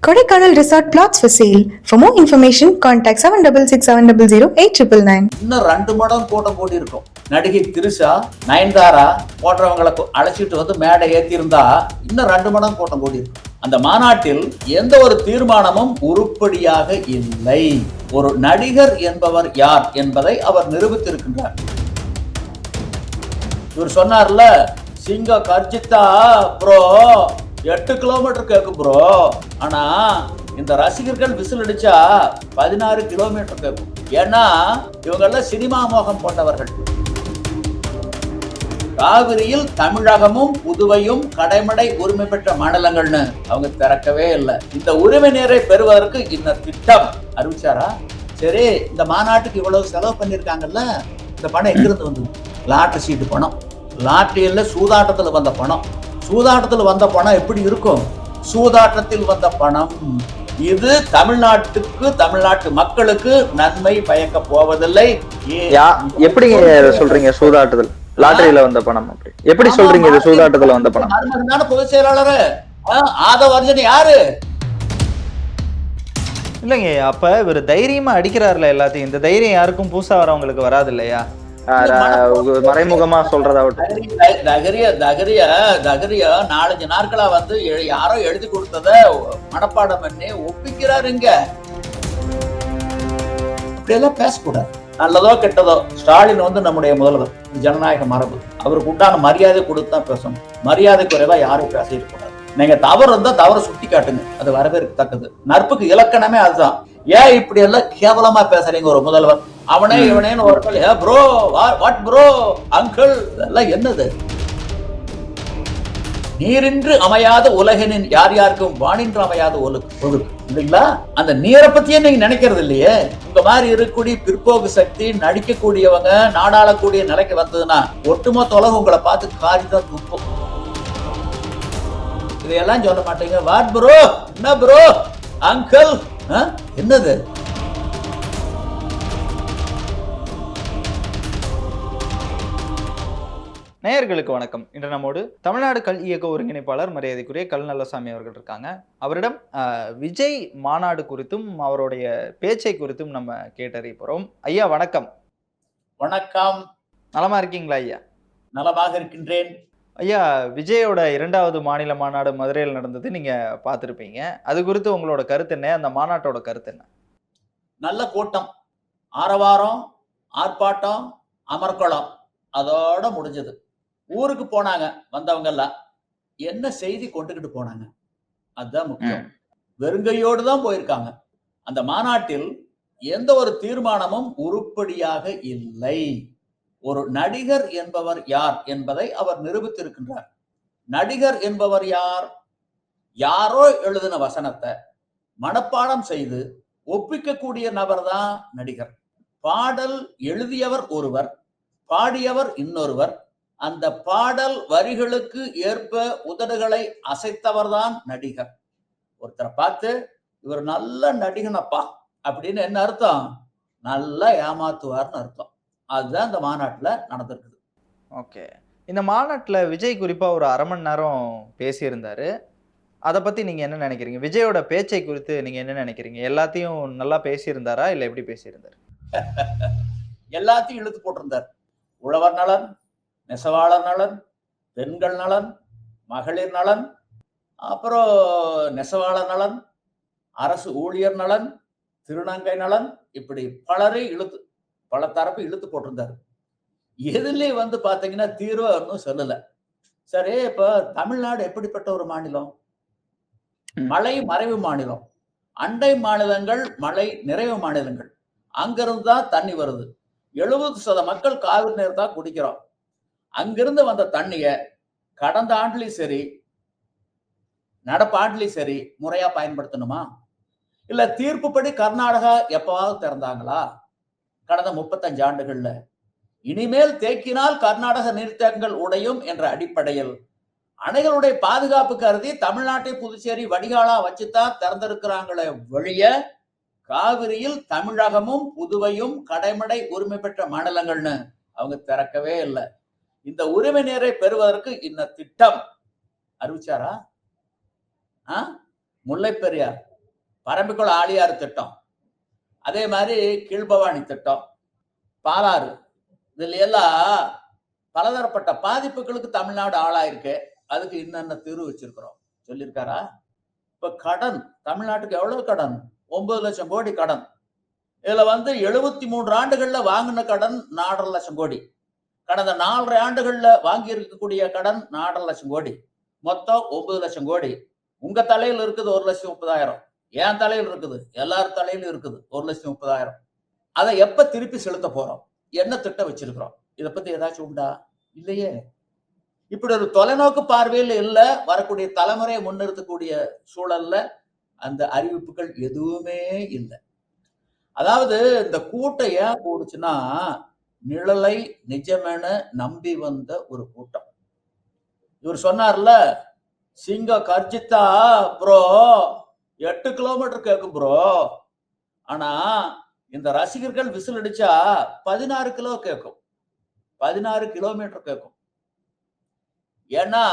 Kodaikanal Resort plots for sale. For more information, contact 7667008999. இன்னும் 2 மடங்கு கூட்டம் கூடி இருக்கும். நடிகை திரிஷா, நயன்தாரா போன்றவங்களை அழைச்சிட்டு வந்து மேடை ஏற்றிருந்தா இன்னும் 2 மடங்கு கூட்டம் கூடி இருக்கும். அந்த மாநாட்டில் எந்த ஒரு தீர்மானமும் உருப்படியாக இல்லை. ஒரு நடிகர் என்பவர் யார் என்பதை அவர் நிரூபித்திருக்கின்றார். இவர் சொன்னார்ல, சிங்க கர்ஜித்தா ப்ரோ 8 கிலோமீட்டர் கேட்கும் ப்ரோ, ஆனா இந்த ரசிகர்கள் விசில் அடிச்சா 16 கிலோமீட்டர் கேட்கும். ஏன்னா இவங்கெல்லாம் சினிமா மோகம் கொண்டவர்கள். காவிரியில் தமிழகமும் புதுவையும் கடைமடை உரிமை பெற்ற மாநிலங்கள்னு அவங்க திறக்கவே இல்லை. இந்த உரிமை நீரை பெறுவதற்கு இந்த திட்டம் அறிவிச்சாரா? சரி, இந்த மாநாட்டுக்கு இவ்வளவு செலவு பண்ணிருக்காங்கல்ல, இந்த பணம் எங்கிருந்து வந்தது? லாட்டரி சீட்டு பணம், லாட்டரியில சூதாட்டத்துல வந்த பணம். சூதாட்டத்தில் வந்த பணம் எப்படி இருக்கும்? சூதாட்டத்தில் வந்த பணம் இது தமிழ்நாட்டுக்கு, தமிழ்நாட்டு மக்களுக்கு நன்மை பயக்க போவதில்லை. எப்படி சொல்றீங்க? சூதாட்டத்தில் லாட்டரியில வந்த பணம் அப்படி எப்படி சொல்றீங்க? இது சூதாட்டத்துல வந்த பணம். பொதுச் செயலாளர் ஆதவர்ஜன் யாரு? இல்லைங்க, அப்ப இவர் தைரியமா அடிக்கிறாருல எல்லாத்தையும். இந்த தைரியம் யாருக்கும் புதுசா வரவங்களுக்கு வராது இல்லையா? மறைமுகமா சொல்றதாகட்டும். 4-5 நாட்களா வந்து யாரோ எழுதி கொடுத்தத மனப்பாடம் பண்ணி ஒப்பிக்கிறாருங்க. இப்படியெல்லாம் பேசக்கூடாது. நல்லதோ கெட்டதோ, ஸ்டாலின் வந்து நம்முடைய முதல்வர், ஜனநாயக மரபு. அவருக்கு உண்டான மரியாதை கொடுத்துதான் பேசணும். மரியாதை குறைவா யாரும் பேசிடக்கூடாது. நீங்க தவறு இருந்தா தவறை சுட்டி காட்டுங்க, அது வரவேற்கத்தக்கது. நட்புக்கு இலக்கணமே அதுதான். ஏன் இப்படி எல்லாம் கேவலமா பேசுறீங்க ஒரு முதல்வர்? அவனே இவனேன்னு ஒரு ப்ரோ, வாட் ப்ரோ, அங்கிள், இதெல்லாம் என்னது? நீரின்று அமையாத உலகினின் யார் யாருக்கும் வானின்று அமையாத ஒழுக்கு இல்லைங்களா? அந்த நீரை பத்தியே நீங்க நினைக்கிறது இல்லையே. இந்த மாதிரி இருக்கக்கூடிய பிற்போக்கு சக்தி நடிக்கக்கூடியவங்க நாடாளக்கூடிய நிலைக்கு வந்ததுன்னா ஒட்டுமொத்த உலகம் உங்களை பார்த்து காரிதான் துப்பும். இதையெல்லாம் சொல்ல மாட்டீங்க. வாட் ப்ரோ, என்ன ப்ரோ, அங்கிள், என்னது? நேயர்களுக்கு வணக்கம். இன்று நம்மோடு தமிழ்நாடு கல் இயக்க ஒருங்கிணைப்பாளர் மரியாதைக்குரிய கல் நல்லசாமி அவர்கள் இருக்காங்க. அவரிடம் விஜய் மாநாடு குறித்தும் அவருடைய பேச்சை குறித்தும் நம்ம கேட்டறிய போறோம். ஐயா வணக்கம். வணக்கம். நலமா இருக்கீங்களா ஐயா? நலமாக இருக்கின்றேன் ஐயா. விஜயோட 2வது மாநில மாநாடு மதுரையில் நடந்தது, நீங்க பார்த்திருப்பீங்க. அது குறித்து உங்களோட கருத்து என்ன? அந்த மாநாட்டோட கருத்து என்ன? நல்ல கூட்டம், ஆரவாரம், ஆர்ப்பாட்டம், அமர்க்களம், அதோட முடிஞ்சது. ஊருக்கு போனாங்க வந்தவங்க எல்லாம். என்ன செய்தி கொண்டுகிட்டு போனாங்க? அதுதான் முக்கியம். வெறுங்கையோடு தான் போயிருக்காங்க. அந்த மாநாட்டில் எந்த ஒரு தீர்மானமும் உருப்படியாக இல்லை. ஒரு நடிகர் என்பவர் யார் என்பதை அவர் நிரூபித்திருக்கின்றார். நடிகர் என்பவர் யார்? யாரோ எழுதின வசனத்தை மனப்பாடம் செய்து ஒப்பிக்கக்கூடிய நபர் தான் நடிகர். பாடல் எழுதியவர் ஒருவர், பாடியவர் இன்னொருவர். அந்த பாடல் வரிகளுக்கு ஏற்ப உதடுகளை அசைத்தவர் தான் நடிகர். ஒருத்தரை பார்த்து இவர் நல்ல நடிகனப்பா அப்படின்னு என்ன அர்த்தம்? நல்லா ஏமாத்துவார்னு அர்த்தம். அதுதான் இந்த மாநாட்டுல நடந்திருக்குது. ஓகே. இந்த மாநாட்டுல விஜய் குறிப்பா ஒரு 1/2 மணி நேரம் பேசியிருந்தாரு. அதை பத்தி நீங்க என்ன நினைக்கிறீங்க? விஜயோட பேச்சை குறித்து நீங்க என்ன நினைக்கிறீங்க? எல்லாத்தையும் நல்லா பேசியிருந்தாரா இல்ல எப்படி பேசியிருந்தாரு? எல்லாத்தையும் இழுத்து போட்டிருந்தார். உழவர் நலன், நெசவாளர் நலன், பெண்கள் நலன், மகளிர் நலன், அப்புறம் நெசவாளர் நலன், அரசு ஊழியர் நலன், திருநங்கை நலன், இப்படி பல தரப்பு இழுத்து போட்டிருந்தாரு. எதுலயே வந்து பாத்தீங்கன்னா தீர்வு ஒன்றும் சொல்லல. சரி, இப்ப தமிழ்நாடு எப்படிப்பட்ட ஒரு மாநிலம்? மழை மறைவு மாநிலம். அண்டை மாநிலங்கள் மழை நிறைவு மாநிலங்கள். அங்கிருந்து தான் தண்ணி வருது. 70% மக்கள் காவிரி நீர் தான் குடிக்கிறோம். அங்கிருந்து வந்த தண்ணிய கடந்த ஆண்டுலயும் சரி, நடப்பாண்டுலயும் சரி முறையா பயன்படுத்தணுமா? இல்ல தீர்ப்புப்படி கர்நாடகா எப்பவாவது திறந்தாங்களா கடந்த 35 ஆண்டுகள்ல? இனிமேல் தேக்கினால் கர்நாடக நீர்த்தேக்கங்கள் உடையும் என்ற அடிப்படையில் அணைகளுடைய பாதுகாப்பு கருதி தமிழ்நாட்டை புதுச்சேரி வடிகாலா வச்சுதான் திறந்திருக்கிறாங்களே வெளிய காவிரியில் தமிழகமும் புதுவையும் கடைமடை உரிமை பெற்ற மாநிலங்கள்னு அவங்க திறக்கவே இல்லை. இந்த உரிமை நீரை பெறுவதற்கு இந்த திட்டம் அறிவிச்சாரா? முல்லை பெரியார் பரம்பிக்குள ஆழியாறு திட்டம், அதே மாதிரி கீழ்பவானி திட்டம், பாலாறு, இதுல எல்லாம் பலதரப்பட்ட பாதிப்புகளுக்கு தமிழ்நாடு ஆளாயிருக்கு. அதுக்கு இன்னென்ன தீர்வு வச்சிருக்கிறோம் சொல்லியிருக்காரா? இப்ப கடன், தமிழ்நாட்டுக்கு எவ்வளவு கடன்? 9 லட்சம் கோடி கடன். இதுல 73 ஆண்டுகள்ல வாங்கின கடன் 4.5 லட்சம் கோடி. கடந்த 4.5 ஆண்டுகள்ல வாங்கி இருக்கக்கூடிய கடன் 4.5 லட்சம் கோடி. மொத்தம் 9 லட்சம் கோடி. உங்க தலையில இருக்குது 1,30,000. என் தலையில் இருக்குது, எல்லார் தலையிலும் இருக்குது 1,30,000. அதை எப்ப திருப்பி செலுத்த போறோம்? என்ன திட்டம் வச்சிருக்கிறோம்? இதை பத்தி ஏதாச்சும் உண்டா? இல்லையே. இப்படி ஒரு தொலைநோக்கு பார்வையில் இல்ல, வரக்கூடிய தலைமுறையை முன்னிறுத்தக்கூடிய சூழல்ல அந்த அறிவிப்புகள் எதுவுமே இல்லை. அதாவது இந்த கூட்டம் ஏன் கூடுச்சுன்னா, நிழலை நிஜமென நம்பி வந்த ஒரு கூட்டம். இவர் சொன்னார்ல, சிங்கம் கர்ஜித்தா ப்ரோ 8 கிலோமீட்டர் கேட்கும் ப்ரோ, ஆனா இந்த ரசிகர்கள் விசில் அடிச்சா 16 கிலோ கேட்கும், 16 கிலோமீட்டர் கேட்கும். ஏன்னா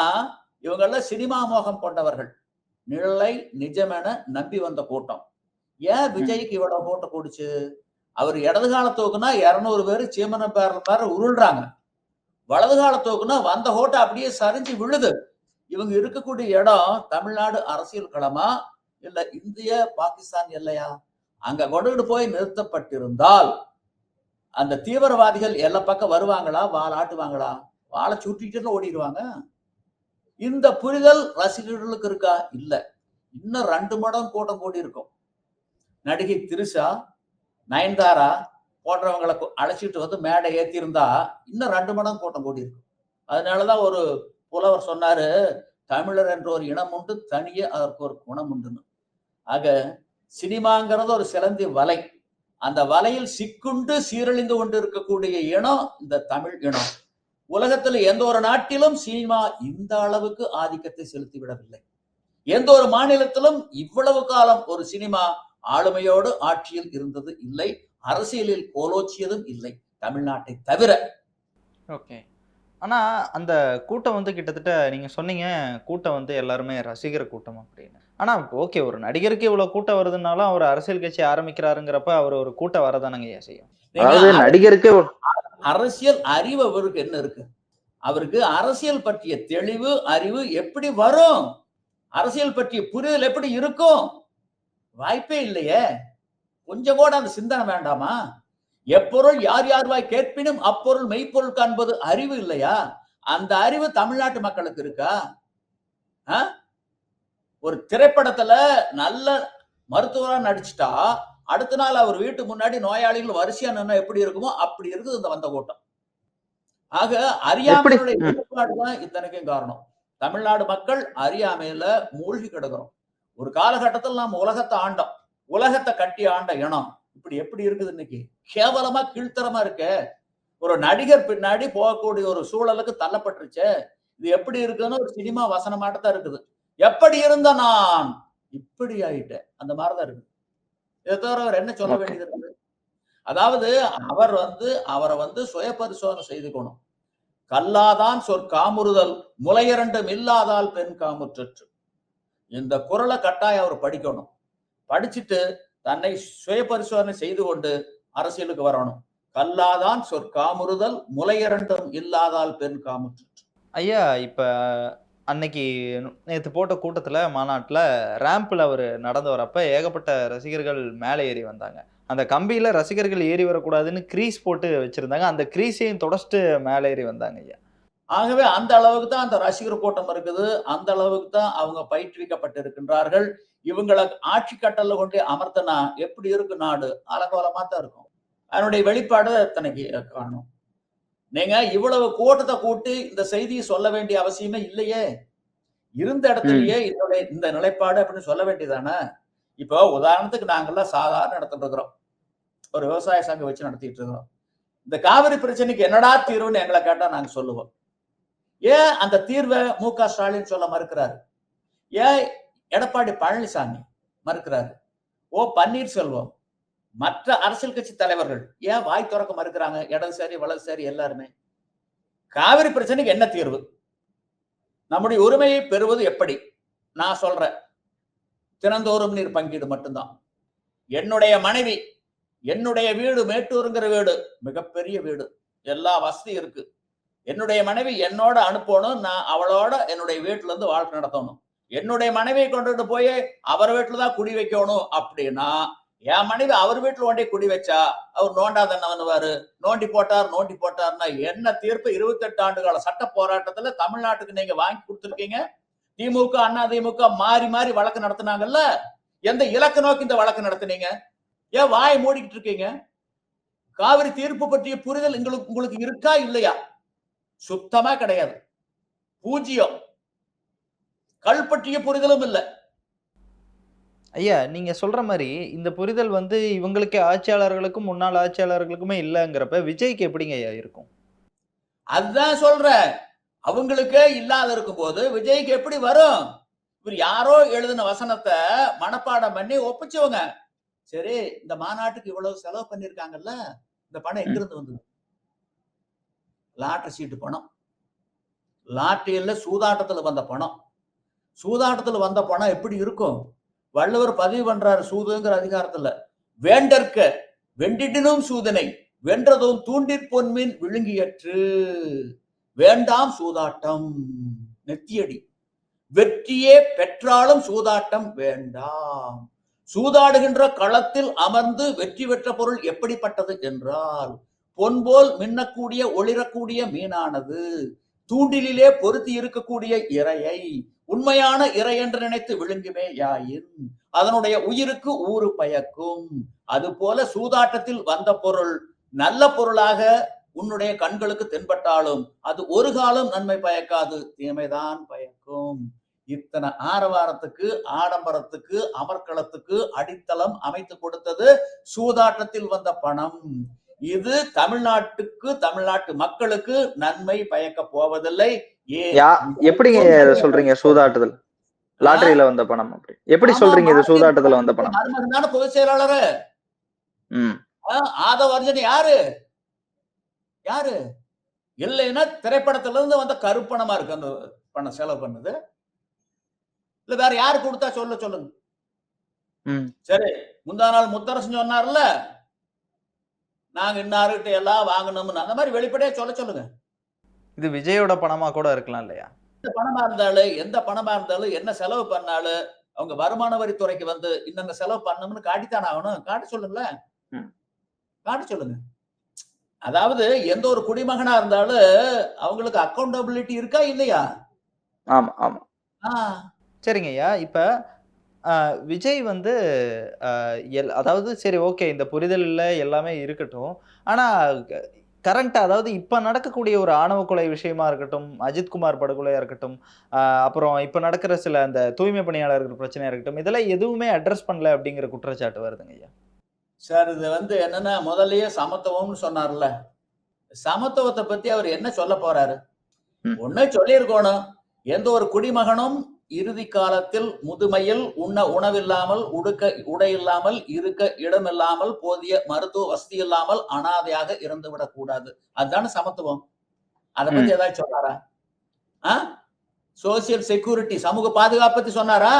இவங்க எல்லாம் சினிமா மோகம் கொண்டவர்கள், நிழலை நிஜமென நம்பி வந்த கூட்டம். ஏன் விஜய்க்கு இவ்வளவு ஓட்டு கூடுச்சு? அவர் இடது கால தூக்குனா 200 பேர் சீமன பேர உருள்றாங்க, வலது கால தூக்குனா வந்த ஓட்டை அப்படியே சரிஞ்சு விழுது. இவங்க இருக்கக்கூடிய இடம் தமிழ்நாடு அரசியல் களமா இல்ல இந்திய பாகிஸ்தான் எல்லையா? அங்க கொண்டுகிட்டு போய் நிறுத்தப்பட்டிருந்தால் அந்த தீவிரவாதிகள் எல்லா பக்கம் வருவாங்களா? வாழ ஆட்டுவாங்களா? வாழை சுட்டிட்டு ஓடிடுவாங்க. இந்த புரிதல் ரசிகர்களுக்கு இருக்கா? இல்ல. இன்னும் 2 மடங்கு கூட்டம் கூடி இருக்கும். நடிகை திரிஷா, நயன்தாரா போன்றவங்களை அழைச்சிட்டு மேடை ஏத்தி இருந்தா இன்னும் 2 மடங்கு கூட்டம் கூடி இருக்கும். அதனாலதான் ஒரு புலவர் சொன்னாரு, தமிழர் என்ற ஒரு இனம் உண்டு, தனியே அதற்கு ஒரு குணம் உண்டுன்னு. ஆக சினிமாங்கிறது ஒரு சிலந்தி வலை. அந்த வலையில் சிக்குண்டு சீரழிந்து கொண்டு இருக்கக்கூடிய இனம் இந்த தமிழ் இனம். உலகத்துல எந்த ஒரு நாட்டிலும் சினிமா இந்த அளவுக்கு ஆதிக்கத்தை செலுத்தி விடவில்லை. எந்த ஒரு மாநிலத்திலும் இவ்வளவு காலம் ஒரு சினிமா ஆளுமையோடு ஆட்சியில் இருந்தது இல்லை, அரசியலில் கோலோச்சியதும் இல்லை, தமிழ்நாட்டை தவிர. ஓகே. ஆனா அந்த கூட்டம் கிட்டத்தட்ட நீங்க சொன்னீங்க, கூட்டம் எல்லாருமே ரசிகர் கூட்டம் அப்படின்னு. ஆனா ஓகே, ஒரு நடிகருக்கு இவ்வளவு கூட்டம் வருதுன்னாலும் அவர் அரசியல் கட்சி ஆரம்பிக்கிறாருங்கிறப்ப அவர் ஒரு கூட்டம் வரதானங்க செய்யும். அதாவது நடிகருக்கு அரசியல் அறிவு அவருக்கு என்ன இருக்கு? அவருக்கு அரசியல் பற்றிய தெளிவு அறிவு எப்படி வரும்? அரசியல் பற்றிய புரிதல் எப்படி இருக்கும்? வாய்ப்பே இல்லையே. கொஞ்சம் கூட அந்த சிந்தனை வேண்டாமா? எப்பொருள் யார் யார்வாய் கேட்பினும் அப்பொருள் மெய்ப்பொருள் காண்பது அறிவு இல்லையா? அந்த அறிவு தமிழ்நாட்டு மக்களுக்கு இருக்கா? ஒரு திரைப்படத்துல நல்ல மருத்துவரா நடிச்சுட்டா அடுத்த நாள் அவர் வீட்டு முன்னாடி நோயாளிகள் வரிசையா நின்னா எப்படி இருக்குமோ அப்படி இருக்குது இந்த வந்த கூட்டம். ஆக அறியாமையுடைய வெளிப்பாடுதான் இத்தனைக்கும் காரணம். தமிழ்நாடு மக்கள் அறியாமையில மூழ்கி கிடக்கிறோம். ஒரு காலகட்டத்தில் நாம் உலகத்தை ஆண்டோம், உலகத்தை கட்டி ஆண்ட இனம் இப்படி எப்படி இருக்குது இன்னைக்கு? கேவலமா கீழ்த்தரமா இருக்க. ஒரு நடிகர் பின்னாடி போகக்கூடிய ஒரு சூழலுக்கு தள்ளப்பட்டுருச்சு. இது எப்படி இருக்குன்னு ஒரு சினிமா வசனமாட்டதான் இருக்குது. எப்படி இருந்த நான் இப்படி ஆயிட்டேன், அந்த மாதிரிதான் இருக்கு. இதை தவிர அவர் என்ன சொல்ல வேண்டியது இருக்கு? அதாவது அவர் அவரை சுய பரிசோதனை செய்துக்கணும். கல்லாதான் சொற்காமுறுதல் முளையரண்டும் இல்லாதால் பெண் காமுற்றற்று. இந்த குறளை கட்டாயம் அவர் படிக்கணும். படிச்சுட்டு தன்னை சுய பரிசோதனை செய்து கொண்டு அரசியலுக்கு வரணும். கல்லாதான் சொற்காமுறுதல் முளையரண்டும் இல்லாதால் பெண் காமுற்றற்று. ஐயா, இப்ப அன்னைக்கு நேற்று போட்ட கூட்டத்துல மாநாட்டுல ரேம்ப்ல அவர் நடந்து வரப்ப ஏகப்பட்ட ரசிகர்கள் மேலே ஏறி வந்தாங்க. அந்த கம்பியில ரசிகர்கள் ஏறி வரக்கூடாதுன்னு கிரீஸ் போட்டு வச்சிருந்தாங்க. அந்த கிரீஸையும் தொடச்சிட்டு மேலே ஏறி வந்தாங்க ஐயா. ஆகவே அந்த அளவுக்கு தான் அந்த ரசிகர் கூட்டம் இருக்குது. அந்த அளவுக்கு தான் அவங்க பயிற்றுவிக்கப்பட்டு இருக்கின்றார்கள். இவங்களை ஆட்சி கட்டல கொண்டு அமர்த்தனா எப்படி இருக்கு நாடு? அலங்கோலமா தான் இருக்கும். அதனுடைய வெளிப்பாடு தனக்கு காணும். நீங்க இவ்வளவு கூட்டத்தை கூட்டி இந்த செய்தியை சொல்ல வேண்டிய அவசியமே இல்லையே. இருந்த இடத்துலயே இந்த நிலைப்பாடு அப்படின்னு சொல்ல வேண்டியதானே. இப்போ உதாரணத்துக்கு நாங்கெல்லாம் சாதாரண நடத்திட்டு இருக்கிறோம், ஒரு விவசாய சங்கம் வச்சு நடத்திட்டு இருக்கிறோம். இந்த காவிரி பிரச்சனைக்கு என்னடா தீர்வுன்னு எங்களை கேட்டா நாங்க சொல்லுவோம். ஏன் அந்த தீர்வை மு.க. ஸ்டாலின் சொல்ல மறுக்கிறாரு? ஏன் எடப்பாடி பழனிசாமி மறுக்கிறாரு? ஓ பன்னீர்செல்வம், மற்ற அரசியல் கட்சி தலைவர்கள் ஏன் வாய் திறக்க மறுக்கிறாங்க? இடதுசாரி வலதுசாரி எல்லாருமே. காவிரி பிரச்சனைக்கு என்ன தீர்வு? நம்முடைய உரிமையை பெறுவது எப்படி? நான் சொல்றேன், தினந்தோறும் நீர் பங்கீடு மட்டும்தான். என்னுடைய மனைவி, என்னுடைய வீடு மேட்டூருங்கிற வீடு, மிகப்பெரிய வீடு, எல்லா வசதி இருக்கு. என்னுடைய மனைவி என்னோட அனுப்பணும், நான் அவளோட என்னுடைய வீட்டுல இருந்து வாழ்க்கை நடத்தணும். என்னுடைய மனைவியை கொண்டுட்டு போய் அவர் வீட்டுலதான் குடி வைக்கணும் அப்படின்னா, என் மனைவி அவர் வீட்டுல ஒன்றே குடி வச்சா அவர் நோண்டாத என்ன பண்ணுவாரு? நோண்டி போட்டார்னா என்ன தீர்ப்பு? 28 ஆண்டுகால சட்ட போராட்டத்துல தமிழ்நாட்டுக்கு நீங்க வாங்கி கொடுத்துருக்கீங்க. திமுக அண்ணா திமுக மாறி மாறி வழக்கு நடத்தினாங்கல்ல, எந்த இலக்கு நோக்கி இந்த வழக்கு நடத்தினீங்க? ஏன் வாயை மூடிக்கிட்டு இருக்கீங்க? காவிரி தீர்ப்பு பற்றிய புரிதல் உங்களுக்கு இருக்கா இல்லையா? சுத்தமா கிடையாது, பூஜ்ஜியம். கல் பற்றிய புரிதலும் இல்லை. ஐயா, நீங்க சொல்ற மாதிரி இந்த புரிதல் வந்து இவங்களுக்கே ஆட்சியாளர்களுக்கும் முன்னாள் ஆட்சியாளர்களுக்குமே இல்லைங்கிறப்ப விஜய்க்கு எப்படிங்க ஐயா இருக்கும்? அதுதான் சொல்றேன், அவங்களுக்கே இல்லாத இருக்கும் போது விஜய்க்கு எப்படி வரும்? இவர் யாரோ எழுதின வசனத்தை மனப்பாடம் பண்ணி ஒப்பிச்சவங்க. சரி, இந்த மாநாட்டுக்கு இவ்வளவு செலவு பண்ணிருக்காங்கல்ல, இந்த பணம் எங்கிருந்து வந்தது? லாட்டரி சீட்டு பணம், லாட்டரியில சூதாட்டத்துல வந்த பணம். சூதாட்டத்துல வந்த பணம் எப்படி இருக்கும்? வள்ளுவர் பதிவு பண்றாரு சூதுங்கிற அதிகாரத்துல, வேண்டற்க வெண்டிடினும் சூதனை வென்றதும் தூண்டிற் பொன்மீன் விழுங்கியற்று. வேண்டாம் சூதாட்டம், நெத்தியடி. வெற்றியே பெற்றாலும் சூதாட்டம் வேண்டாம். சூதாடுகின்ற களத்தில் அமர்ந்து வெற்றி பெற்ற பொருள் எப்படிப்பட்டது என்றால், பொன்போல் மின்னக்கூடிய ஒளிரக்கூடிய மீனானது தூண்டிலே பொருத்தி இருக்கக்கூடிய இரையை உண்மையான இறை என்று நினைத்து விழுங்குமே யாயின் அதனுடைய உயிருக்கு ஊறு பயக்கும். அது போல சூதாட்டத்தில் வந்த பொருள் நல்ல பொருளாக உன்னுடைய கண்களுக்கு தென்பட்டாலும் அது ஒரு காலம் நன்மை பயக்காது, தீமைதான் பயக்கும். இத்தனை ஆரவாரத்துக்கு, ஆடம்பரத்துக்கு, அமர்க்களத்துக்கு அடித்தளம் அமைத்து கொடுத்தது சூதாட்டத்தில் வந்த பணம். இது தமிழ்நாட்டுக்கு, தமிழ்நாட்டு மக்களுக்கு நன்மை பயக்க போவதில்லை. எப்படிங்க சொல்றீங்க சூதாட்டுதல் லாட்டரியில வந்த பணம் அப்படி எப்படி சொல்றீங்க? இது சூதாட்டத்துல வந்த பணம். மருமகன் பொதுச் செயலாளர் ஆதவர்ஜன் யாரு இல்லைன்னா திரைப்படத்துல இருந்து வந்த கருப்பணமா இருக்கு அந்த பணம் செலவு பண்ணது. இல்ல வேற யாரு கொடுத்தா சொல்லுங்க. சரி, முந்தா நாள் முத்தரசன் சொன்னார்ல, நாங்க இன்னார்கிட்ட எல்லாம் வாங்கணும்னு, அந்த மாதிரி வெளிப்படையா சொல்லுங்க. இது விஜயோட பணமா கூட இருக்கலாம் இல்லையா? எந்த பணமா இருந்தாலும் என்ன செலவு பண்ணாலும் அவங்க வருமான வரித்துறைக்கு வந்து இந்த செலவு பண்ணணும்னு காட்டித்தான் ஆகணும். காட்ட சொல்லுங்க. அதாவது எந்த ஒரு குடிமகனா இருந்தாலும் அவங்களுக்கு அக்கௌண்டபிலிட்டி இருக்கா இல்லையா? ஆமா ஆமா. சரிங்க ஐயா, இப்ப விஜய் வந்து அதாவது சரி ஓகே, இந்த புரிதல் இல்லை எல்லாமே இருக்கட்டும். ஆனா கரண்ட், அதாவது இப்ப நடக்கக்கூடிய ஒரு ஆணவ கொலை விஷயமா இருக்கட்டும், அஜித்குமார் படுகொலையா இருக்கட்டும், அப்புறம் இப்ப நடக்கிற சில அந்த தூய்மை பணியாளர்கள் பிரச்சனையா இருக்கட்டும், இதெல்லாம் எதுவுமே அட்ரஸ் பண்ணல அப்படிங்கிற குற்றச்சாட்டு வருதுங்க ஐயா. சார், இது வந்து என்னன்னா, முதல்லயே சமத்துவம்னு சொன்னார்ல, சமத்துவத்தை பத்தி அவர் என்ன சொல்ல போறாரு? ஒண்ணு சொல்லியிருக்கணும், எந்த ஒரு குடிமகனும் இறுதி காலத்தில் முதுமையில் உண்ண உணவில்லாமல், உடுக்க உடை இல்லாமல், இருக்க இடம் இல்லாமல், போதிய மருத்துவ வசதி இல்லாமல் அனாதையாக இறந்து விடக் கூடாது. அதுதானே சமத்துவம். அதை பத்தி ஏதாவது சொன்னாரா? சோசியல் செக்யூரிட்டி, சமூக பாதுகாப்பு பத்தி சொன்னாரா?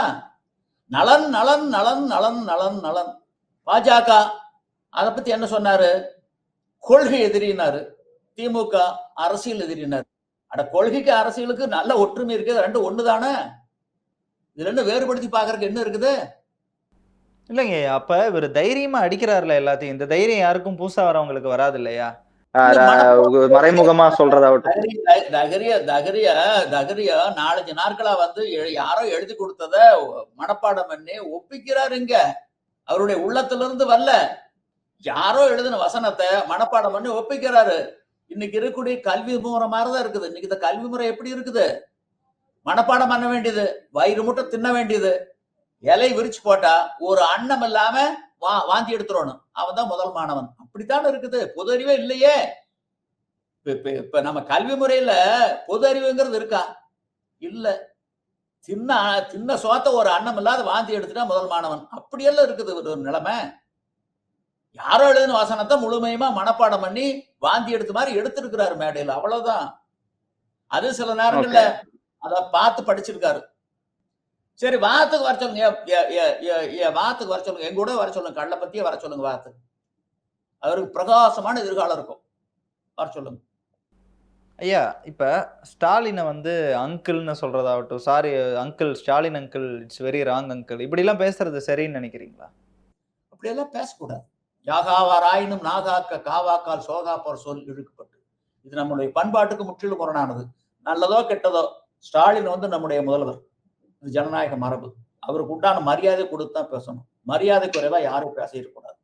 நலன் நலன் நலன் நலன் நலன் நலன். பாஜக அதை பத்தி என்ன சொன்னாரு? கொள்கை எதிரினாரு. திமுக அரசியல் எதிரினாரு. அட, கொள்கைக்கு அரசியலுக்கு நல்ல ஒற்றுமை இருக்குது, ரெண்டு ஒண்ணுதானே. இது ரெண்டு வேறுபடுத்தி பாக்குறதுக்கு என்ன இருக்குது? இல்லைங்க, அப்ப இவர் தைரியமா அடிக்கிறாருல எல்லாத்தையும். இந்த தைரியம் யாருக்கும் புதுசா வரவங்களுக்கு வராது இல்லையா? மறைமுகமா சொல்றதாகட்டும், தகரியா 4 நாட்களா வந்து யாரோ எழுதி கொடுத்தத மனப்பாடம் பண்ணி ஒப்பிக்கிறாருங்க. அவருடைய உள்ளத்திலிருந்து வரல, யாரோ எழுதின வசனத்தை மனப்பாடம் பண்ணி ஒப்பிக்கிறாரு. இன்னைக்கு இருக்கக்கூடிய கல்வி முறை மாதிரிதான் இருக்குது. இன்னைக்கு இந்த கல்வி முறை எப்படி இருக்குது? மனப்பாடம் பண்ண வேண்டியது, வயிறு முட்டை தின்ன வேண்டியது, இலை விரிச்சு போட்டா ஒரு அன்னம் இல்லாம வாந்தி எடுத்துடணும், அவன் தான் முதல் மாணவன். அப்படித்தான் இருக்குது. பொது அறிவே இல்லையே. இப்ப நம்ம கல்வி முறையில பொது அறிவுங்கிறது இருக்கா? இல்ல. சின்ன சோத்த ஒரு அன்னம் இல்லாத வாந்தி எடுத்துட்டா முதல் மாணவன். அப்படியெல்லாம் இருக்குது ஒரு நிலைமை. யாரோ எழுதின வசனத்தை முழுமையுமா மனப்பாடம் பண்ணி வாந்தி எடுத்த மாதிரி எடுத்திருக்கிறாரு மேடையில், அவ்வளவுதான். அது சில நேரங்கள்ல அத பார்த்து படிச்சிருக்காரு. சரி, வாத்துக்கு வர சொல்லுங்க. வாத்துக்கு வர சொல்லுங்க. எங்க கூட வர சொல்லுங்க. கள்ள பத்தியே வர சொல்லுங்க வாத்து. அவருக்கு பிரகாசமான எதிர்காலம் இருக்கும். வர சொல்லுங்க. ஐயா, இப்ப ஸ்டாலினை வந்து அங்கிள்னு சொல்றதாகட்டும், sorry uncle, Stalin uncle, it's very wrong uncle, இப்படிலாம் பேசுறது சரின்னு நினைக்கிறீங்களா? அப்படியெல்லாம் பேசக்கூடாது. யாகாவாராயினும் நாகாக்க காவாக்கால் சோகாப்போர் சொல் இழுக்கப்பட்டு. இது நம்முடைய பண்பாட்டுக்கு முற்றிலும் முரணானது. நல்லதோ கெட்டதோ, ஸ்டாலின் வந்து நம்முடைய முதல்வர். இது ஜனநாயக மரபு. அவருக்கு உண்டான மரியாதை கொடுத்து தான் பேசணும். மரியாதை குறைவா யாரும் பேசிடக்கூடாது.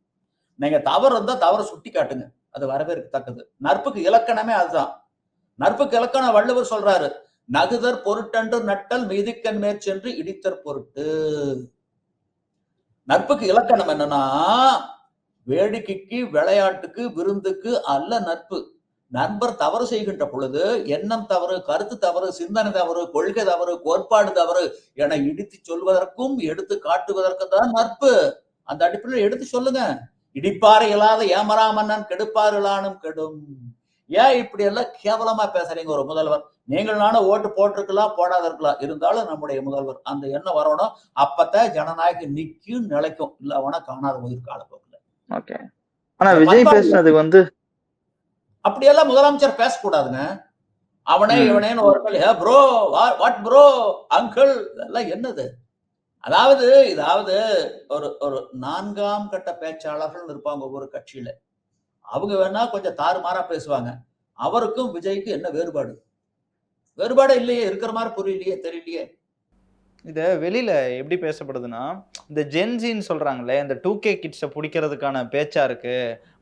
நீங்க தவறு இருந்தா தவறு சுட்டி காட்டுங்க. அது வரவேற்கத்தக்கது. நட்புக்கு இலக்கணமே அதுதான். நட்புக்கு இலக்கணம் வள்ளுவர் சொல்றாரு, நகுதற் பொருட்டன்று நட்டல் மீதிக்கண் மேற்சென்று இடித்தற் பொருட்டு. நட்புக்கு இலக்கணம் என்னன்னா, வேடிக்கைக்கு, விளையாட்டுக்கு, விருந்துக்கு அல்ல நட்பு. நண்பர் தவறு செய்கின்ற பொழுது எண்ணம் தவறு, கருத்து தவறு, சிந்தனை தவறு, கொள்கை தவறு, கோட்பாடு தவறு என இடித்து சொல்வதற்கும் எடுத்து காட்டுவதற்கு தான் நட்பு. அந்த அடிப்படையில் எடுத்து சொல்லுங்க. இடிப்பாறை இல்லாத ஏமரா மன்னன் கெடுப்பாறு இல்லானும் கெடும். ஏன் இப்படி எல்லாம் கேவலமா பேசுறீங்க ஒரு முதல்வர்? நீங்கள் நானும் ஓட்டு போட்டிருக்கலாம், போடாத இருக்கலாம், இருந்தாலும் நம்முடைய முதல்வர் அந்த எண்ணம் வரணும். அப்பதான் ஜனநாயகம் நிக்கும், நிலைக்கும். இல்ல அவனா காணாத உயிர் காலப்போக்குல. ஓகே. ஆனா விஜய் பேசுனது வந்து அப்படியெல்லாம் முதலமைச்சர் பேசக்கூடாதுங்க. அவனே இவனேன்னு ஒரு ப்ரோ, வாட் ப்ரோ, அங்கிள், இதெல்லாம் என்னது? இதாவது ஒரு ஒரு 4ஆம் கட்ட பேச்சாளர்கள் இருப்பாங்க ஒவ்வொரு கட்சியில. அவங்க வேணா கொஞ்சம் தாறுமாறா பேசுவாங்க. அவருக்கும் விஜய்க்கு என்ன வேறுபாடு? வேறுபாடு இல்லையே, இருக்கிற மாதிரி புரியலையே, தெரியலையே. இத வெளியில எப்படி பேசப்படுதுன்னா, இந்த ஜென்சின்னு சொல்றாங்களே, இந்த 2K கிட்ஸ புடிக்கிறதுக்கான பேச்சா இருக்கு,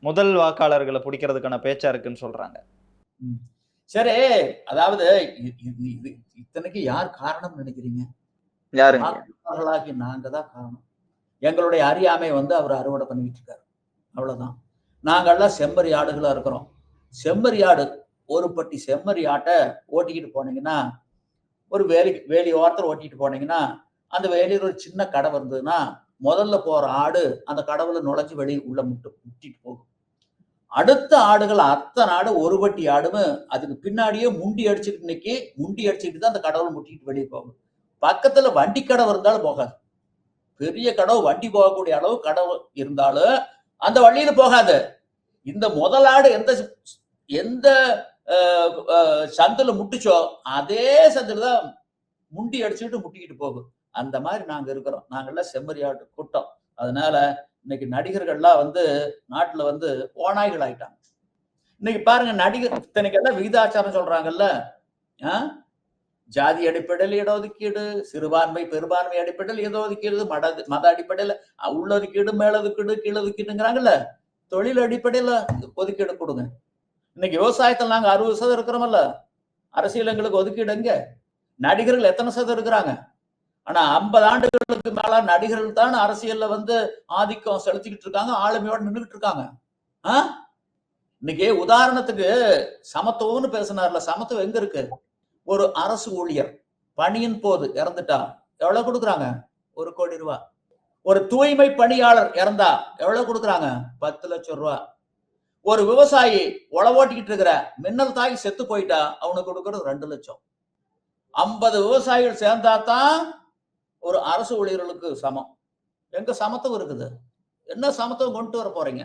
முதல் வாக்காளர்களை புடிக்கிறதுக்கான பேச்சா இருக்குன்னு சொல்றாங்க. சரி, அதாவது இத்தனைக்கு யார் காரணம் நினைக்கிறீங்க? யாருங்க? வாக்காளர்களாகி நாங்க தான் காரணம். எங்களுடைய அறியாமை வந்து அவர் அறுவடை பண்ணிட்டு இருக்காரு. அவ்வளவுதான். நாங்கெல்லாம் செம்மறி ஆடுகளா இருக்கிறோம். செம்மறி ஆடு, ஒரு பட்டி செம்மறி ஆட்டை ஓட்டிக்கிட்டு போனீங்கன்னா, ஒரு வேலி ஓரத்தில் ஓட்டிட்டு போனீங்கன்னா, அந்த வேலியில் ஒரு சின்ன கடை வந்ததுன்னா, முதல்ல போற ஆடு அந்த கடவுளை நுழைஞ்சு வெளியே உள்ள முட்டிட்டு போகும். அடுத்த ஆடுகள் அத்தனை ஆடு, ஒரு பட்டி ஆடுமே அதுக்கு பின்னாடியே முண்டி அடிச்சுக்கிட்டு தான் அந்த கடவுளை முட்டிக்கிட்டு வெளியே போகும். பக்கத்துல வண்டி கடை இருந்தாலும் போகாது. பெரிய கடவு, வண்டி போகக்கூடிய அளவு கடவு இருந்தாலும் அந்த வழியில போகாது. இந்த முதலாடு எந்த சந்தில முட்டுச்சோ அதே சந்தில தான் முண்டி அடிச்சுட்டு முட்டிக்கிட்டு போகும். அந்த மாதிரி நாங்க இருக்கிறோம். நாங்கெல்லாம் செம்மறியாட்டு கூட்டம். அதனால இன்னைக்கு நடிகர்கள்லாம் வந்து நாட்டுல வந்து ஓநாய்கள் ஆயிட்டாங்க. இன்னைக்கு பாருங்க, நடிகர் இத்தனைக்கெல்லாம் விகிதாச்சாரம் சொல்றாங்கல்ல. ஜாதி அடிப்படையில் இடஒதுக்கீடு, சிறுபான்மை பெரும்பான்மை அடிப்படையில் இடஒதுக்கீடு, மத அடிப்படையில உள்ளொதுக்கீடு, மேலொதுக்கீடு, கீழொதுக்கீடுங்கிறாங்கல்ல. தொழில் அடிப்படையில ஒதுக்கீடு கொடுங்க. இன்னைக்கு விவசாயத்தில் நாங்க 60% இருக்கிறோமல்ல. அரசியல் எங்களுக்கு ஒதுக்கீடு எங்க? நடிகர்கள் எத்தனை சதவீதம் இருக்கிறாங்க? ஆனா 50 ஆண்டுகளுக்கு மேல நடிகர்கள் தான் அரசியல்ல வந்து ஆதிக்கம் செலுத்திக்கிட்டு இருக்காங்க, ஆளுமையோட நின்றுகிட்டு இருக்காங்க. இன்னைக்கு உதாரணத்துக்கு சமத்துவம்னு பேசினார்ல, சமத்துவம் எங்க இருக்கு? ஒரு அரசு ஊழியர் பணியின் போது இறந்துட்டா எவ்வளவு கொடுக்குறாங்க? 1 கோடி ரூபாய். ஒரு தூய்மை பணியாளர் இறந்தா எவ்வளவு கொடுக்குறாங்க? 10 லட்சம் ரூபாய். ஒரு விவசாயி உழவோட்டிக்கிட்டு இருக்கிற மின்னல் தாக்கி செத்து போயிட்டா அவனுக்கு கொடுக்கறது 2 லட்சம். 50 விவசாயிகள் சேர்ந்தாதான் ஒரு அரசு ஊழியர்களுக்கு சமம். எங்க சமத்துவம் இருக்குது? என்ன சமத்துவம் கொண்டு வர போறீங்க?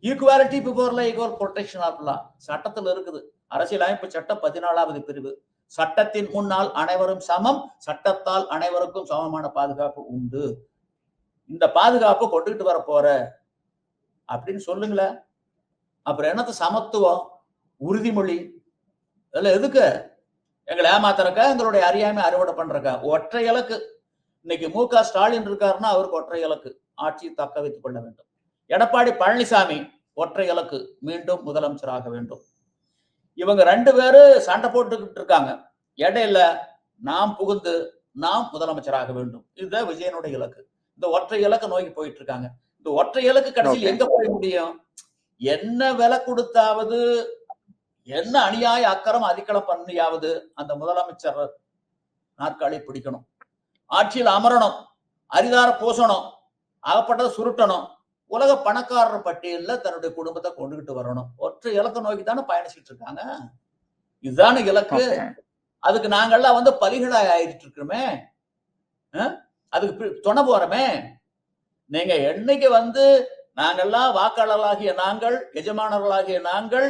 Equality before law equal protection of law சட்டத்தில் இருக்குது. அரசியலமைப்பு சட்டம் 14வது பிரிவு. சட்டத்தின் முன்னால் அனைவரும் சமம், சட்டத்தால் அனைவருக்கும் சமமான பாதுகாப்பு உண்டு. இந்த பாதுகாப்பு கொண்டுகிட்டு வர போற அப்படின்னு சொல்லுங்களேன். அப்புறம் என்னத்த சமத்துவம், உறுதிமொழி, இதெல்லாம் எதுக்கு? எங்களை ஏமாத்துறக்கா, எங்களுடைய அறியாமை அறுவடை பண்றக்கா? ஒற்றை இலக்கு. இன்னைக்கு மு.க. ஸ்டாலின் இருக்காருன்னா அவருக்கு ஒற்றை இலக்கு, ஆட்சியை தக்க வைத்துக் கொள்ள வேண்டும். எடப்பாடி பழனிசாமி ஒற்றை இலக்கு, மீண்டும் முதலமைச்சராக வேண்டும். இவங்க 2 பேரும் சண்டை போட்டுக்கிட்டு இருக்காங்க. இடையில நாம் புகுந்து நாம் முதலமைச்சராக வேண்டும். இதுதான் விஜயனுடைய இலக்கு. இந்த ஒற்றை இலக்கு நோக்கி போயிட்டு இருக்காங்க. இந்த ஒற்றை இலக்கு கடைசியில் எங்க போய் முடியும்? என்ன விலை கொடுத்தாவது, என்ன அநியாய அக்கறம் அதிகளம் பண்ணியாவது அந்த முதலமைச்சர் நாற்காலி பிடிக்கணும், ஆட்சியில் அமரணும், அரிதார பூசணும், அகப்பட்டதை சுருட்டணும், உலக பணக்காரர் பட்டியல்ல தன்னுடைய குடும்பத்தை கொண்டுகிட்டு வரணும். ஒற்றை இலக்க நோக்கி தானே பயணிச்சுட்டு இருக்காங்க. இதுதானே இலக்கு. அதுக்கு நாங்கெல்லாம் வந்து பலிகளாய் ஆயிட்டு இருக்கிறோமே. அதுக்கு துணை போறமே. நீங்க என்னைக்கு நாங்கெல்லாம் வாக்காளர்களாகிய நாங்கள், எஜமானர்களாகிய நாங்கள்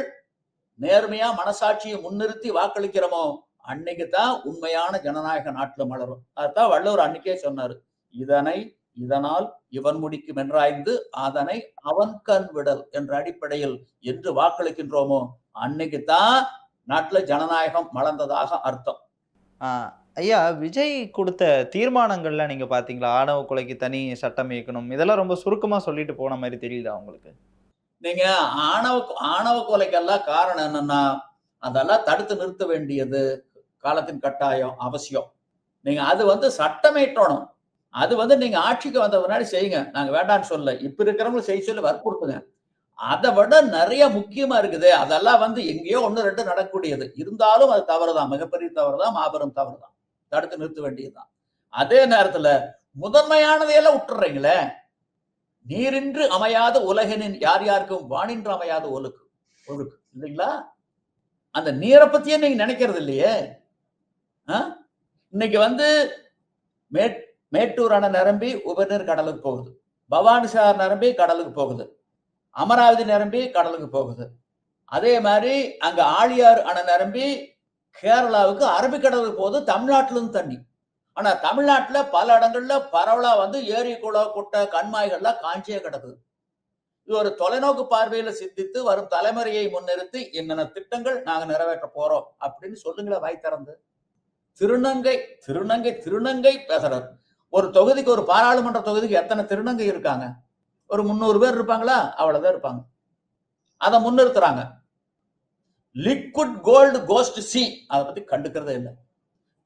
நேர்மையா மனசாட்சியை முன்னிறுத்தி வாக்களிக்கிறோமோ அன்னைக்குதான் உண்மையான ஜனநாயக நாட்டுல மலரும். அதுதான் வள்ளுவர் அன்னைக்கே சொன்னாரு, இதனால் இவன் முடிக்கும் என்றாய்ந்து அதனை அவன் கண் விடல் என்ற அடிப்படையில் என்று வாக்களிக்கின்றோமோ அன்னைக்குதான் நாட்டுல ஜனநாயகம் மலர்ந்ததாக அர்த்தம். ஐயா, விஜய் கொடுத்த தீர்மானங்கள்ல நீங்க பாத்தீங்களா? ஆணவ கொலைக்கு தனி சட்டம் இயக்கணும், இதெல்லாம் ரொம்ப சுருக்கமா சொல்லிட்டு போன மாதிரி தெரியுதா உங்களுக்கு? நீங்க ஆணவ கொலைக்கெல்லாம் காரணம் என்னன்னா, அதெல்லாம் தடுத்து நிறுத்த வேண்டியது காலத்தின் கட்டாயம், அவசியம். நீங்க அது சட்டமேற்றணும். அது நீங்க ஆட்சிக்கு வந்த முன்னாடி செய்யுங்க, நாங்க வேண்டான்னு சொல்ல. இப்ப இருக்கிறவங்க செய்ய சொல்லி வற்புறுத்துங்க. அதை விட நிறைய முக்கியமா இருக்குது. அதெல்லாம் எங்கேயோ 1-2 நடக்கக்கூடியது. இருந்தாலும் அது தவறுதான், மிகப்பெரிய தவறுதான், மாபெரும் தவறுதான், தடுத்து நிறுத்த வேண்டியதுதான். அதே நேரத்துல முதன்மையானதையெல்லாம் விட்டுறீங்களே. நீரின்று அமையாத உலகினின் யார் யாருக்கும் வானின்று அமையாத ஒழுக்கு இல்லைங்களா? அந்த நீரை பத்தியே நீங்க நினைக்கிறது இல்லையே. இன்னைக்கு மேட்டூர் அணை நிரம்பி உபநீர் கடலுக்கு போகுது, பவானிசார் நிரம்பி கடலுக்கு போகுது, அமராவதி நிரம்பி கடலுக்கு போகுது. அதே மாதிரி அங்க ஆழியார் அணை நிரம்பி கேரளாவுக்கு அரபிக்கடலுக்கு போகுது. தமிழ்நாட்டில இருந்து தண்ணி. ஆனா தமிழ்நாட்டுல பல இடங்கள்ல பரவலா ஏரி, குளம், குட்டை, கண்மாய்கள்லாம் காஞ்சியே கிடக்குது. இது ஒரு தொலைநோக்கு பார்வையில சிந்தித்து வரும் தலைமுறையை முன்னிறுத்தி என்னென்ன திட்டங்கள் நாங்க நிறைவேற்ற போறோம் அப்படின்னு சொல்லுங்களேன் வாய் திறந்து. திருநங்கை பேசுறாரு. ஒரு தொகுதிக்கு, ஒரு பாராளுமன்ற தொகுதிக்கு எத்தனை திருநங்கை இருக்காங்க? ஒரு 300 பேர் இருப்பாங்களா? அவ்வளவுதான் இருப்பாங்க. அதை முன்னிறுத்துறாங்க. லிக்விட் கோல்டு கோஸ்ட் சி, அதை பத்தி கண்டுக்கிறதே இல்லை.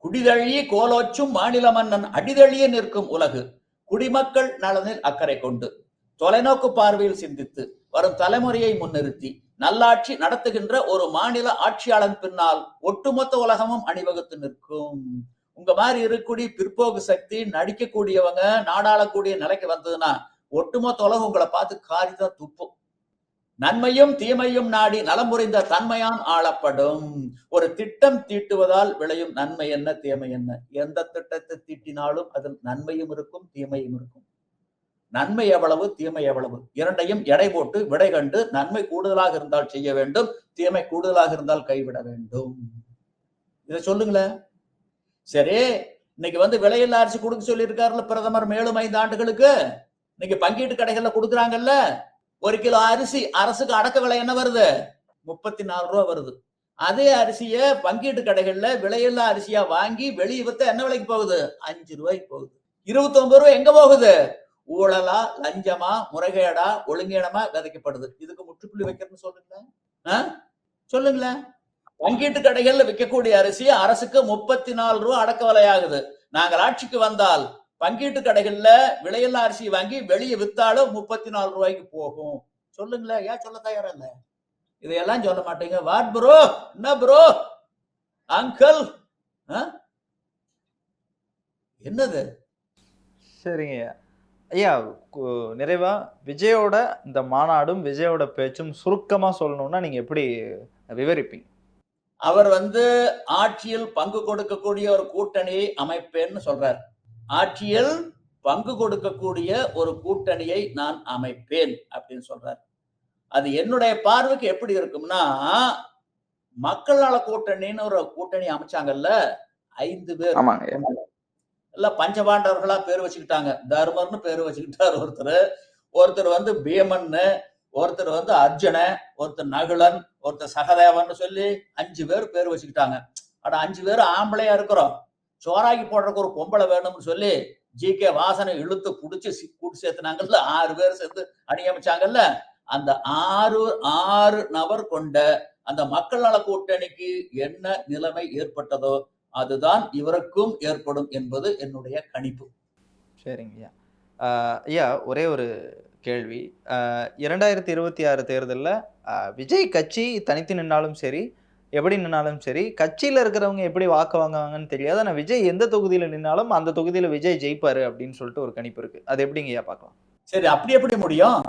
குடிதழிய கோலோச்சும் மாநில மன்னன் அடிதழிய நிற்கும் உலகு, குடிமக்கள் நலனில் அக்கறை கொண்டு தொலைநோக்கு பார்வையில் சிந்தித்து வரும் தலைமுறையை முன்னிறுத்தி நல்லாட்சி நடத்துகின்ற ஒரு மாநில ஆட்சியாளன் பின்னால் ஒட்டுமொத்த உலகமும் அணிவகுத்து நிற்கும். உங்க மாதிரி இருக்கக்கூடிய பிற்போக்கு சக்தி நடிக்கக்கூடியவங்க நாடாளக்கூடிய நிலைக்கு வந்ததுன்னா ஒட்டுமொத்த உலகம் உங்களை பார்த்து காரிதான் துப்பும். நன்மையும் தீமையும் நாடி நலம் புரிந்த தன்மையான் ஆளப்படும். ஒரு திட்டம் தீட்டுவதால் விளையும் நன்மை என்ன, தீமை என்ன? எந்த திட்டத்தை தீட்டினாலும் அதில் நன்மையும் இருக்கும், தீமையும் இருக்கும். நன்மை எவ்வளவு, தீமை எவ்வளவு, இரண்டையும் எடை போட்டு விடை கண்டு நன்மை கூடுதலாக இருந்தால் செய்ய வேண்டும், தீமை கூடுதலாக இருந்தால் கைவிட வேண்டும். இதை சொல்லுங்களேன். சரி, இன்னைக்கு விலையில்லா அரிசி கொடுக்க சொல்லி இருக்காருல்ல பிரதமர், மேலும் 5 ஆண்டுகளுக்கு. இன்னைக்கு பங்கீட்டு கடைகள்ல கொடுக்குறாங்கல்ல. 1 கிலோ அரிசி அரசுக்கு அடக்க விலை என்ன வருது? 34 ரூபா வருது. அதே அரிசிய பங்கீட்டு கடைகள்ல விலையில்லா அரிசியா வாங்கி வெளியே வித்த என்ன விலைக்கு போகுது? 5 ரூபாய்க்கு போகுது. 29 ரூபாய் எங்க போகுது? ஊழலா, லஞ்சமா, முறைகேடா, ஒழுங்கீனமா விதைக்கப்படுது. இதுக்கு முற்றுப்புள்ளி வைக்கிறதுன்னு சொல்லுங்களேன். பங்கீட்டு கடைகள்ல விற்கக்கூடிய அரிசி அரசுக்கு 34 ரூபாய் அடக்க விலையாகுது. நாங்கள் ஆட்சிக்கு வந்தால் பங்கீட்டு கடைகள்ல விலையில்லா அரிசி வாங்கி வெளியே வித்தாலும் 34 ரூபாய்க்கு போகும். சொல்லுங்களேன். ஏன் சொல்ல தயாரா இல்ல? இதையெல்லாம் சொல்ல மாட்டீங்க. வாட் ப்ரோ, என்ன ப்ரோ, அங்கிள், என்னது? சரிங்க ஐயா, நிறைவா விஜயோட இந்த மாநாடும் விஜயோட பேச்சும் சுருக்கமா சொல்லணும்னா நீங்க எப்படி விவரிப்பீங்க? அவர் ஆட்சியில் பங்கு கொடுக்கக்கூடிய ஒரு கூட்டணியை அமைப்பேன்னு சொல்றார். ஆட்சியில் பங்கு கொடுக்கக்கூடிய ஒரு கூட்டணியை நான் அமைப்பேன் அப்படின்னு சொல்றார். அது என்னுடைய பார்வைக்கு எப்படி இருக்கும்னா, மக்கள் நல கூட்டணின்னு ஒரு கூட்டணி அமைச்சாங்கல்ல, 5 பேர். இல்ல பஞ்சபாண்டவர்களா பேர் வச்சுக்கிட்டாங்க. தர்மர்னு பேர் வச்சுக்கிட்டார் ஒருத்தர் பீமன், ஒருத்தர் அர்ஜுன, ஒருத்தர் நகுலன், ஒருத்தர் சகதேவன் சொல்லி 5 பேர் பேர் வச்சுக்கிட்டாங்க. அட 5 பேர் ஆம்பளையா இருக்கிறோம், சோறாக்கி போடுறதுக்கு ஒரு பொம்பளை வேணும்னு சொல்லி ஜி.கே. வாசனை இழுத்து புடிச்சு கூட்டு சேர்த்துனாங்கல்ல. 6 பேர் சேர்த்து அணியமைச்சாங்கல்ல. அந்த 6 நபர் கொண்ட அந்த மக்கள் நல கூட்டணிக்கு என்ன நிலைமை ஏற்பட்டதோ அதுதான் இவருக்கும் ஏற்படும் என்பது என்னுடைய கணிப்பு. சரிங்க ஐயா. ஐயா, ஒரே ஒரு கேள்வி. 2026 தேர்தலில் விஜய் கட்சி தனித்து நின்னாலும் சரி, எப்படி நின்னாலும் சரி, கட்சியில் இருக்கிறவங்க எப்படி வாக்கு வாங்குவாங்கன்னு தெரியாது. ஆனால் விஜய் எந்த தொகுதியில் நின்னாலும் அந்த தொகுதியில் விஜய் ஜெயிப்பாரு அப்படின்னு சொல்லிட்டு ஒரு கணிப்பு இருக்கு. அது எப்படிங்க ஐயா பார்க்கலாம்? சரி, அப்படி எப்படி முடியும்?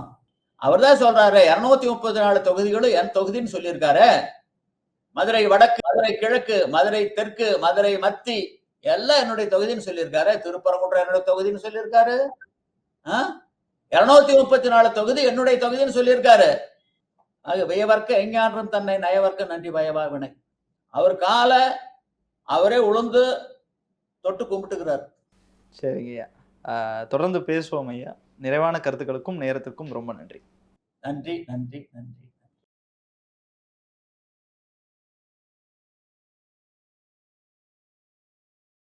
அவர் தான் சொல்றாரு 234 தொகுதிகளும் என் தொகுதின்னு சொல்லியிருக்காரு. மதுரை வடக்கு, மதுரை கிழக்கு, மதுரை தெற்கு, மதுரை மத்தி, எல்லாம் என்னுடைய தொகுதின்னு சொல்லியிருக்காரு. திருப்பரங்குன்றம் என்னுடைய தொகுதின்னு சொல்லியிருக்காரு. 234 தொகுதி என்னுடைய தொகுதின்னு சொல்லியிருக்காரு. ஆக வியவர்க்க எஞ்ஞான்றும் தன்னை நயவர்க்க நன்றி பயவா வினை. அவர் கால அவரே உளுந்து தொட்டு கும்பிட்டுக்கிறார். சரிங்க ஐயா. தொடர்ந்து பேசுவோம் ஐயா. நிறைவான கருத்துக்களுக்கும் நேரத்துக்கும் ரொம்ப நன்றி. நன்றி நன்றி நன்றி.